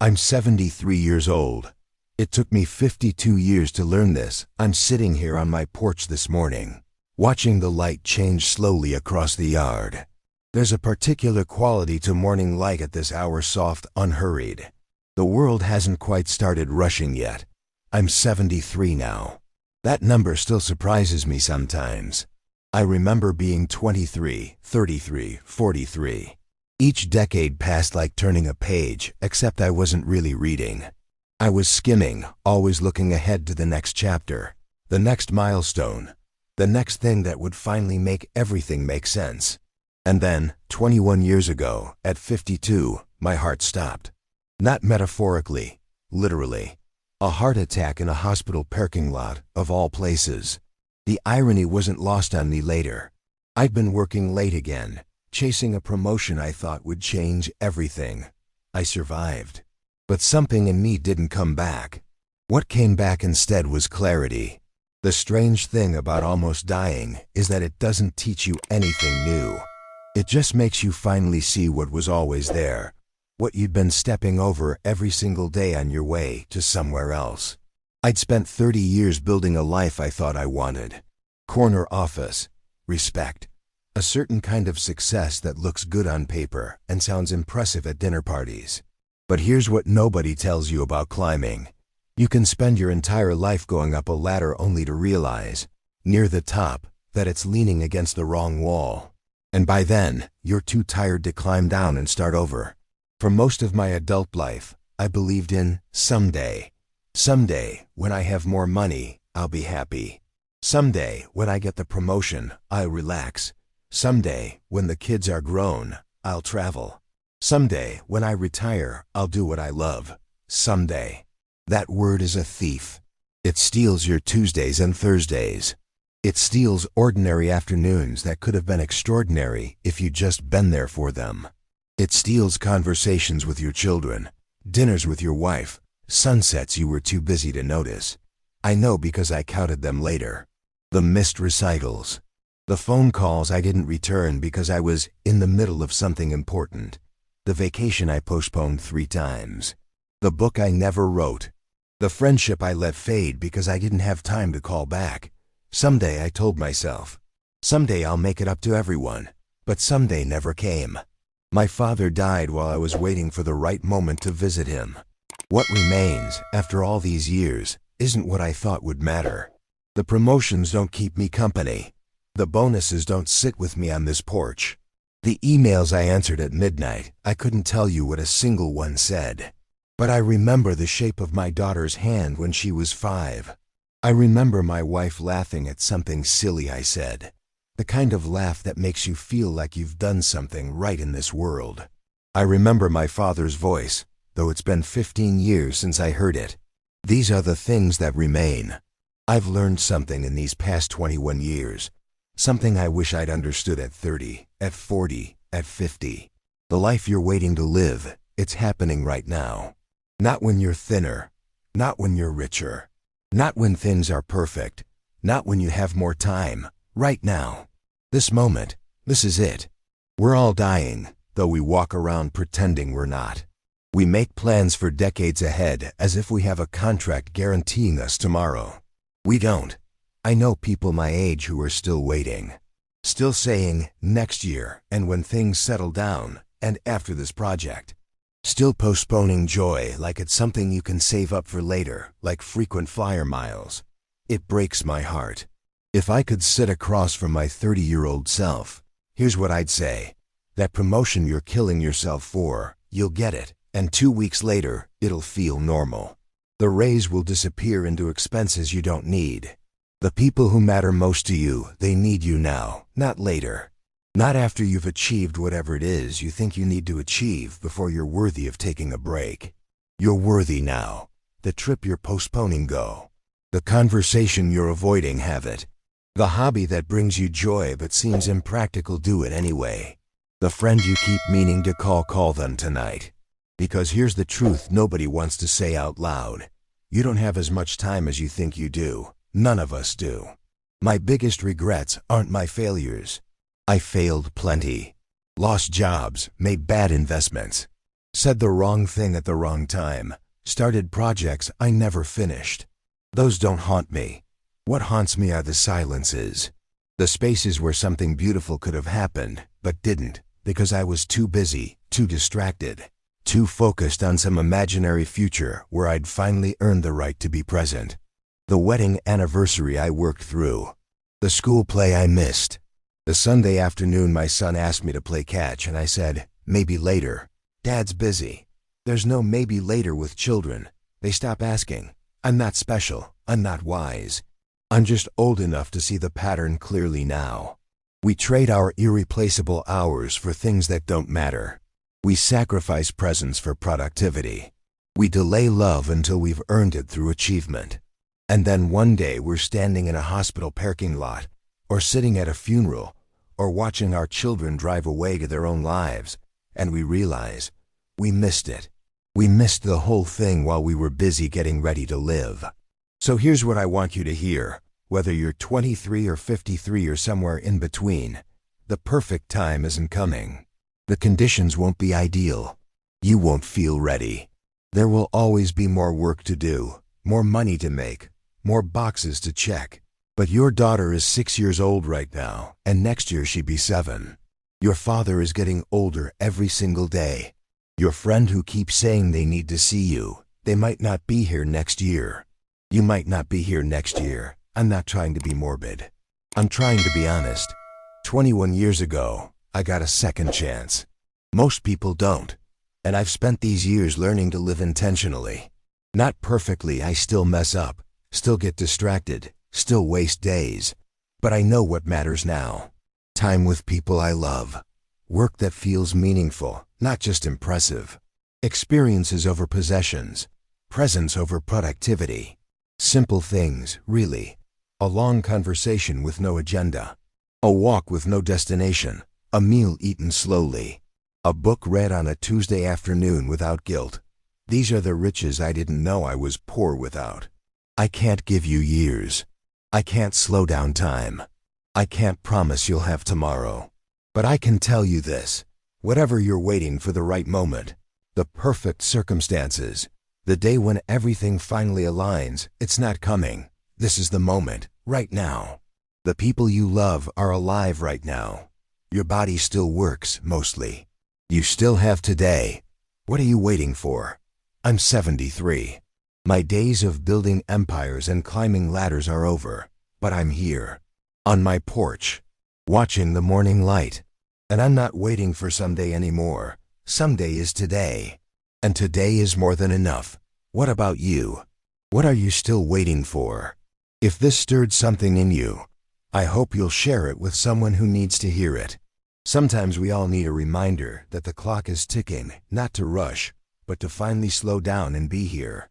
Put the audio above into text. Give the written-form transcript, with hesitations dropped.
I'm 73 years old. It took me 52 years to learn this. I'm sitting here on my porch this morning, watching the light change slowly across the yard. There's a particular quality to morning light at this hour, soft, unhurried. The world hasn't quite started rushing yet. I'm 73 now. That number still surprises me sometimes. I remember being 23, 33, 43. Each decade passed like turning a page, except I wasn't really reading. I was skimming, always looking ahead to the next chapter, the next milestone, the next thing that would finally make everything make sense. And then, 21 years ago, at 52, my heart stopped. Not metaphorically, literally. A heart attack in a hospital parking lot, of all places. The irony wasn't lost on me later. I'd been working late again, chasing a promotion I thought would change everything. I survived. But something in me didn't come back. What came back instead was clarity. The strange thing about almost dying is that it doesn't teach you anything new. It just makes you finally see what was always there, what you'd been stepping over every single day on your way to somewhere else. I'd spent 30 years building a life I thought I wanted. Corner office, respect, a certain kind of success that looks good on paper and sounds impressive at dinner parties. But here's what nobody tells you about climbing. You can spend your entire life going up a ladder only to realize, near the top, that it's leaning against the wrong wall. And by then, you're too tired to climb down and start over. For most of my adult life, I believed in someday. Someday, when I have more money, I'll be happy. Someday, when I get the promotion, I'll relax. Someday, when the kids are grown, I'll travel. Someday, when I retire, I'll do what I love. Someday. That word is a thief. It steals your Tuesdays and Thursdays. It steals ordinary afternoons that could have been extraordinary if you'd just been there for them. It steals conversations with your children, dinners with your wife, sunsets you were too busy to notice. I know because I counted them later. The missed recitals. The phone calls I didn't return because I was in the middle of something important. The vacation I postponed 3 times. The book I never wrote. The friendship I let fade because I didn't have time to call back. Someday, I told myself. Someday I'll make it up to everyone. But someday never came. My father died while I was waiting for the right moment to visit him. What remains, after all these years, isn't what I thought would matter. The promotions don't keep me company. The bonuses don't sit with me on this porch. The emails I answered at midnight, I couldn't tell you what a single one said. But I remember the shape of my daughter's hand when she was 5. I remember my wife laughing at something silly I said. The kind of laugh that makes you feel like you've done something right in this world. I remember my father's voice, though it's been 15 years since I heard it. These are the things that remain. I've learned something in these past 21 years. Something I wish I'd understood at 30, at 40, at 50. The life you're waiting to live, it's happening right now. Not when you're thinner. Not when you're richer. Not when things are perfect. Not when you have more time. Right now. This moment. This is it. We're all dying, though we walk around pretending we're not. We make plans for decades ahead as if we have a contract guaranteeing us tomorrow. We don't. I know people my age who are still waiting. Still saying, next year, and when things settle down, and after this project. Still postponing joy like it's something you can save up for later, like frequent flyer miles. It breaks my heart. If I could sit across from my 30-year-old self, here's what I'd say. That promotion you're killing yourself for, you'll get it, and 2 weeks later, it'll feel normal. The raise will disappear into expenses you don't need. The people who matter most to you, they need you now, not later. Not after you've achieved whatever it is you think you need to achieve before you're worthy of taking a break. You're worthy now. The trip you're postponing, go. The conversation you're avoiding, have it. The hobby that brings you joy but seems impractical, do it anyway. The friend you keep meaning to call them tonight. Because here's the truth nobody wants to say out loud. You don't have as much time as you think you do. None of us do. My biggest regrets aren't my failures. I failed plenty. Lost jobs, made bad investments. Said the wrong thing at the wrong time. Started projects I never finished. Those don't haunt me. What haunts me are the silences. The spaces where something beautiful could have happened, but didn't, because I was too busy, too distracted, too focused on some imaginary future where I'd finally earned the right to be present. The wedding anniversary I worked through. The school play I missed. The Sunday afternoon my son asked me to play catch and I said, maybe later. Dad's busy. There's no maybe later with children. They stop asking. I'm not special. I'm not wise. I'm just old enough to see the pattern clearly now. We trade our irreplaceable hours for things that don't matter. We sacrifice presence for productivity. We delay love until we've earned it through achievement. And then one day we're standing in a hospital parking lot, or sitting at a funeral, or watching our children drive away to their own lives, and we realize we missed it. We missed the whole thing while we were busy getting ready to live. So here's what I want you to hear, whether you're 23 or 53 or somewhere in between. The perfect time isn't coming. The conditions won't be ideal. You won't feel ready. There will always be more work to do, more money to make, more boxes to check. But your daughter is 6 years old right now, and next year she'll be 7. Your father is getting older every single day. Your friend who keeps saying they need to see you, they might not be here next year. You might not be here next year. I'm not trying to be morbid. I'm trying to be honest. 21 years ago, I got a second chance. Most people don't. And I've spent these years learning to live intentionally. Not perfectly, I still mess up, still get distracted, still waste days. But I know what matters now. Time with people I love. Work that feels meaningful, not just impressive. Experiences over possessions. Presence over productivity. Simple things, really. A long conversation with no agenda. A walk with no destination. A meal eaten slowly. A book read on a Tuesday afternoon without guilt. These are the riches I didn't know I was poor without. I can't give you years. I can't slow down time. I can't promise you'll have tomorrow. But I can tell you this. Whatever you're waiting for the right moment, the perfect circumstances, the day when everything finally aligns, it's not coming. This is the moment, right now. The people you love are alive right now. Your body still works, mostly. You still have today. What are you waiting for? I'm 73. My days of building empires and climbing ladders are over, but I'm here, on my porch, watching the morning light. And I'm not waiting for someday anymore. Someday is today. And today is more than enough. What about you? What are you still waiting for? If this stirred something in you, I hope you'll share it with someone who needs to hear it. Sometimes we all need a reminder that the clock is ticking, not to rush, but to finally slow down and be here.